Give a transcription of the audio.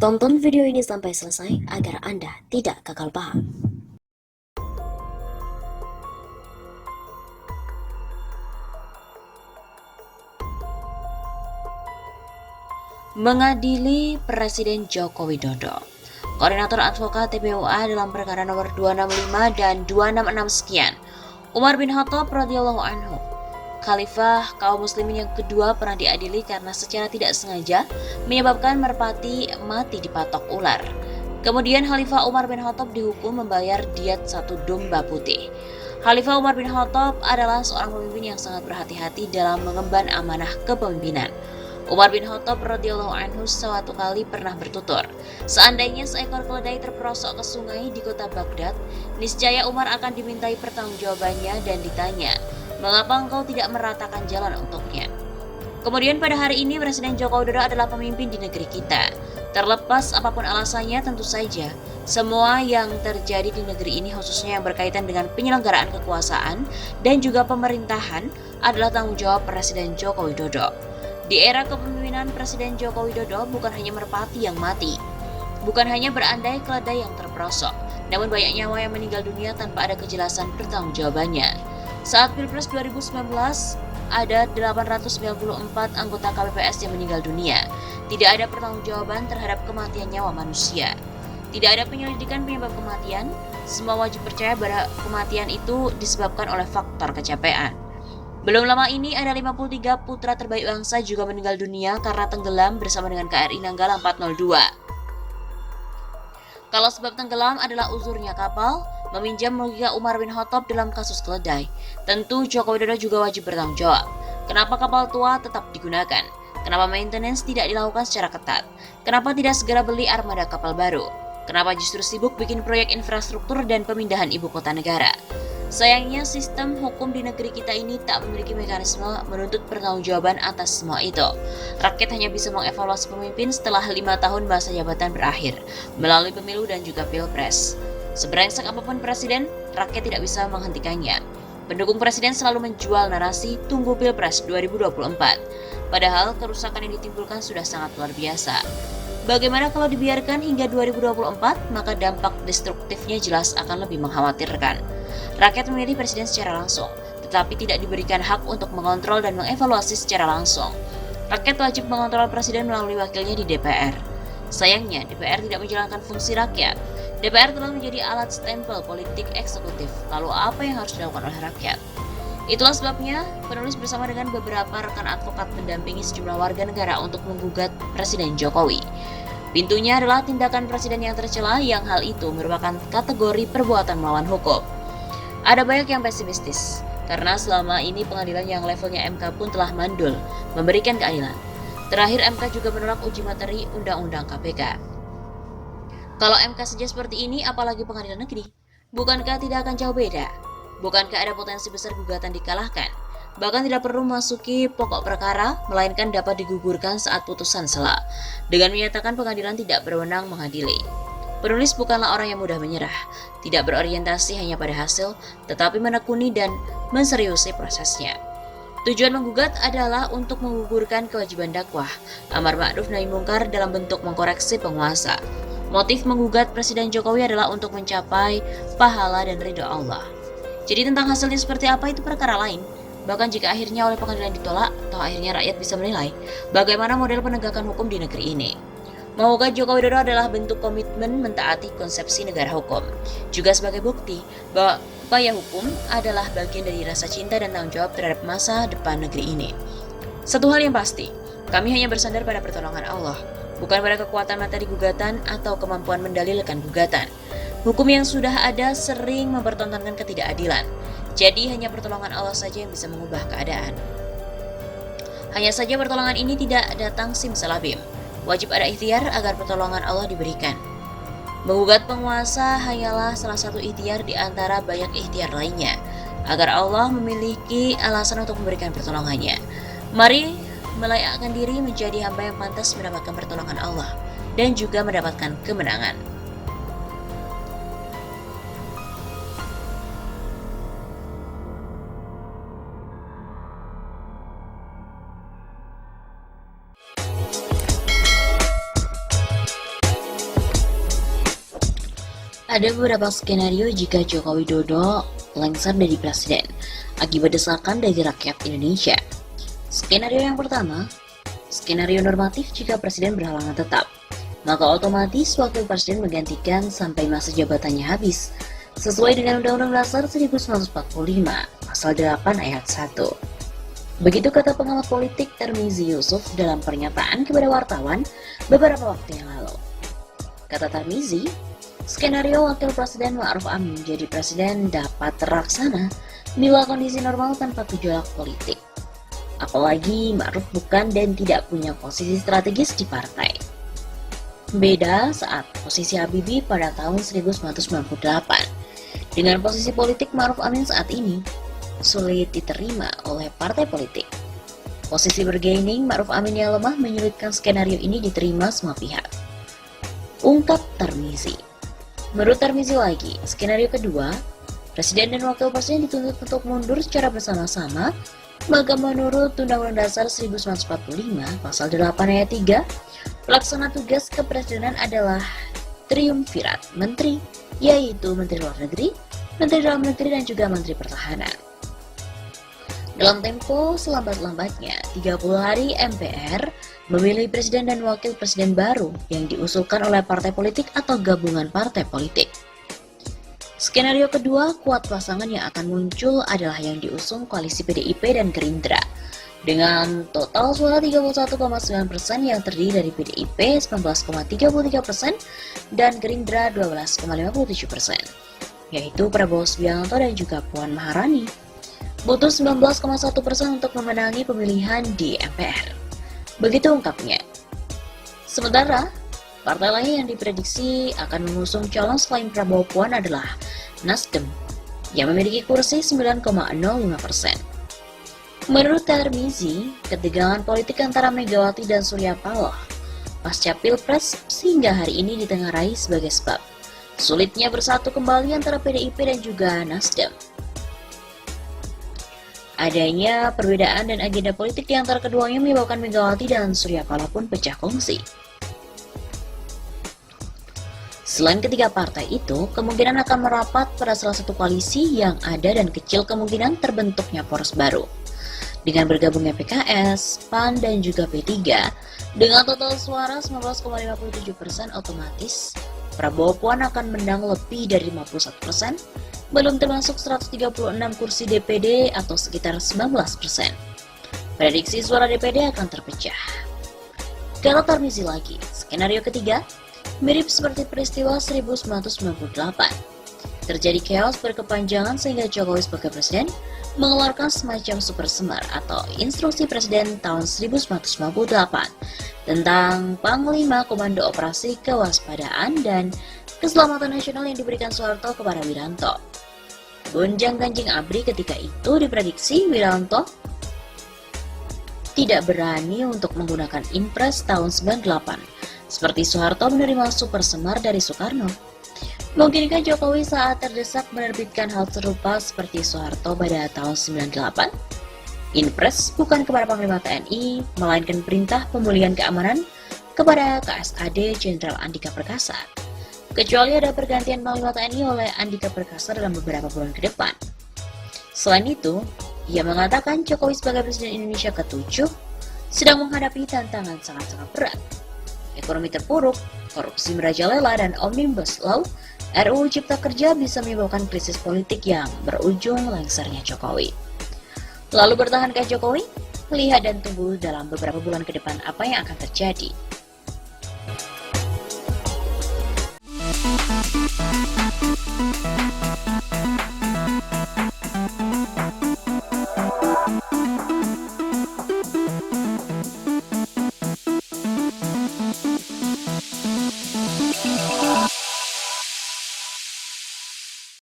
Tonton video ini sampai selesai agar Anda tidak gagal paham. Mengadili Presiden Joko Widodo. Koordinator Advokat TPUA dalam perkara nomor 265 dan 266 sekian, Umar bin Khattab radhiyallahu anhu, Khalifah kaum muslimin yang kedua, pernah diadili karena secara tidak sengaja menyebabkan merpati mati dipatok ular. Kemudian Khalifah Umar bin Khattab dihukum membayar diat 1 domba putih. Khalifah Umar bin Khattab adalah seorang pemimpin yang sangat berhati-hati dalam mengemban amanah kepemimpinan. Umar bin Khattab radhiyallahu anhu suatu kali pernah bertutur, seandainya seekor keledai terperosok ke sungai di kota Baghdad, niscaya Umar akan dimintai pertanggungjawabannya dan ditanya, mengapa engkau tidak meratakan jalan untuknya? Kemudian pada hari ini Presiden Joko Widodo adalah pemimpin di negeri kita. Terlepas apapun alasannya, tentu saja semua yang terjadi di negeri ini, khususnya yang berkaitan dengan penyelenggaraan kekuasaan dan juga pemerintahan, adalah tanggung jawab Presiden Joko Widodo. Di era kepemimpinan Presiden Joko Widodo, bukan hanya merpati yang mati, bukan hanya berandai keledai yang terperosok, namun banyak nyawa yang meninggal dunia tanpa ada kejelasan pertanggungjawabannya. Saat Pilpres 2019, ada 894 anggota KPPS yang meninggal dunia. Tidak ada pertanggungjawaban terhadap kematian nyawa manusia. Tidak ada penyelidikan penyebab kematian. Semua wajib percaya bahwa kematian itu disebabkan oleh faktor kecapean. Belum lama ini ada 53 putra terbaik bangsa juga meninggal dunia karena tenggelam bersama dengan KRI Nanggala 402. Kalau sebab tenggelam adalah uzurnya kapal, meminjam logika Umar bin Khattab dalam kasus keledai, tentu Joko Widodo juga wajib bertanggung jawab. Kenapa kapal tua tetap digunakan? Kenapa maintenance tidak dilakukan secara ketat? Kenapa tidak segera beli armada kapal baru? Kenapa justru sibuk bikin proyek infrastruktur dan pemindahan ibu kota negara? Sayangnya sistem hukum di negeri kita ini tak memiliki mekanisme menuntut pertanggungjawaban atas semua itu. Rakyat hanya bisa mengevaluasi pemimpin setelah 5 tahun masa jabatan berakhir, melalui pemilu dan juga pilpres. Seberengsek apapun presiden, rakyat tidak bisa menghentikannya. Pendukung presiden selalu menjual narasi tunggu pilpres 2024. Padahal kerusakan yang ditimbulkan sudah sangat luar biasa. Bagaimana kalau dibiarkan hingga 2024, maka dampak destruktifnya jelas akan lebih mengkhawatirkan. Rakyat memilih presiden secara langsung, tetapi tidak diberikan hak untuk mengontrol dan mengevaluasi secara langsung. Rakyat wajib mengontrol presiden melalui wakilnya di DPR. Sayangnya, DPR tidak menjalankan fungsi rakyat. DPR telah menjadi alat stempel politik eksekutif. Lalu apa yang harus dilakukan oleh rakyat? Itulah sebabnya penulis bersama dengan beberapa rekan advokat mendampingi sejumlah warga negara untuk menggugat Presiden Jokowi. Pintunya adalah tindakan presiden yang tercela, yang hal itu merupakan kategori perbuatan melawan hukum. Ada banyak yang pesimistis, karena selama ini pengadilan yang levelnya MK pun telah mandul memberikan keadilan. Terakhir MK juga menolak uji materi Undang-Undang KPK. Kalau MK saja seperti ini, apalagi pengadilan negeri? Bukankah tidak akan jauh beda? Bukankah ada potensi besar gugatan dikalahkan? Bahkan tidak perlu memasuki pokok perkara, melainkan dapat digugurkan saat putusan sela, dengan menyatakan pengadilan tidak berwenang mengadili. Penulis bukanlah orang yang mudah menyerah, tidak berorientasi hanya pada hasil, tetapi menekuni dan menseriusi prosesnya. Tujuan menggugat adalah untuk menggugurkan kewajiban dakwah, amar ma'ruf nahi mungkar dalam bentuk mengkoreksi penguasa. Motif menggugat Presiden Jokowi adalah untuk mencapai pahala dan ridho Allah. Jadi tentang hasilnya seperti apa itu perkara lain. Bahkan jika akhirnya oleh pengadilan ditolak, atau akhirnya rakyat bisa menilai bagaimana model penegakan hukum di negeri ini. Menggugat Joko Widodo adalah bentuk komitmen mentaati konsepsi negara hukum. Juga sebagai bukti bahwa upaya hukum adalah bagian dari rasa cinta dan tanggung jawab terhadap masa depan negeri ini. Satu hal yang pasti, kami hanya bersandar pada pertolongan Allah, bukan pada kekuatan materi gugatan atau kemampuan mendalilkan gugatan. Hukum yang sudah ada sering mempertontonkan ketidakadilan. Jadi hanya pertolongan Allah saja yang bisa mengubah keadaan. Hanya saja pertolongan ini tidak datang simsalabim. Wajib ada ikhtiar agar pertolongan Allah diberikan. Menggugat penguasa hanyalah salah satu ikhtiar di antara banyak ikhtiar lainnya, agar Allah memiliki alasan untuk memberikan pertolongannya. Mari melayakkan diri menjadi hamba yang pantas mendapatkan pertolongan Allah dan juga mendapatkan kemenangan. Ada beberapa skenario jika Joko Widodo lengser dari presiden akibat desakan dari rakyat Indonesia. Skenario yang pertama, skenario normatif jika presiden berhalangan tetap, maka otomatis wakil presiden menggantikan sampai masa jabatannya habis, sesuai dengan Undang-Undang Dasar 1945, Pasal 8 Ayat 1. Begitu kata pengamat politik Tarmizi Yusuf dalam pernyataan kepada wartawan beberapa waktu yang lalu. Kata Tarmizi, skenario wakil presiden Ma'ruf Amin menjadi presiden dapat terlaksana bila kondisi normal tanpa gejolak politik. Apalagi Ma'ruf bukan dan tidak punya posisi strategis di partai. Beda saat posisi Habibie pada tahun 1998. Dengan posisi politik Ma'ruf Amin saat ini, sulit diterima oleh partai politik. Posisi bergaining Ma'ruf Amin yang lemah menyulitkan skenario ini diterima semua pihak. Ungkap Tarmizi. Menurut Tarmizi lagi, skenario kedua, presiden dan wakil presiden dituntut untuk mundur secara bersama-sama, maka menurut Undang-Undang Dasar 1945 Pasal 8 Ayat 3, pelaksana tugas kepresidenan adalah triumvirat menteri, yaitu Menteri Luar Negeri, Menteri Dalam Negeri, dan juga Menteri Pertahanan. Dalam tempo selambat-lambatnya 30 hari MPR memilih presiden dan wakil presiden baru yang diusulkan oleh partai politik atau gabungan partai politik. Skenario kedua, kuat pasangan yang akan muncul adalah yang diusung koalisi PDIP dan Gerindra dengan total suara 31,9% yang terdiri dari PDIP 19,33% dan Gerindra 12,57%, yaitu Prabowo Subianto dan juga Puan Maharani. Butuh 19,1% untuk memenangi pemilihan di MPR. Begitu ungkapnya. Sementara, partai lain yang diprediksi akan mengusung calon selain Prabowo Puan adalah Nasdem, yang memiliki kursi 9,05%. Menurut Tarmizi, ketegangan politik antara Megawati dan Surya Paloh pasca Pilpres sehingga hari ini ditengarai sebagai sebab sulitnya bersatu kembali antara PDIP dan juga Nasdem. Adanya perbedaan dan agenda politik di antara keduanya menyebabkan Megawati dan Surya Paloh pun pecah kongsi. Selain ketiga partai itu, kemungkinan akan merapat pada salah satu koalisi yang ada dan kecil kemungkinan terbentuknya poros baru. Dengan bergabungnya PKS, PAN, dan juga P3, dengan total suara 19,57% otomatis, Prabowo Puan akan menang lebih dari 51%, belum termasuk 136 kursi DPD atau sekitar 19%. Prediksi suara DPD akan terpecah. Kalau Tarmizi lagi, skenario ketiga, mirip seperti peristiwa 1998. Terjadi chaos berkepanjangan sehingga Jokowi sebagai presiden mengeluarkan semacam super semar atau instruksi presiden tahun 1998 tentang Panglima Komando Operasi Kewaspadaan dan Keselamatan Nasional yang diberikan Soeharto kepada Wiranto. Gonjang-ganjing ABRI ketika itu diprediksi Wiranto tidak berani untuk menggunakan Inpres tahun 98, seperti Soeharto menerima super semar dari Soekarno. Mungkinkah Jokowi saat terdesak menerbitkan hal serupa seperti Soeharto pada tahun 98? Inpres bukan kepada Panglima TNI, melainkan perintah pemulihan keamanan kepada KSAD Jenderal Andika Perkasa. Kecuali ada pergantian Panglima TNI oleh Andika Perkasa dalam beberapa bulan ke depan. Selain itu, ia mengatakan Jokowi sebagai Presiden Indonesia ke-7 sedang menghadapi tantangan sangat-sangat berat. Ekonomi terpuruk, korupsi merajalela, dan Omnibus Law RUU Cipta Kerja bisa menyebabkan krisis politik yang berujung lengsernya Jokowi. Lalu bertahankah Jokowi? Lihat dan tunggu dalam beberapa bulan ke depan apa yang akan terjadi.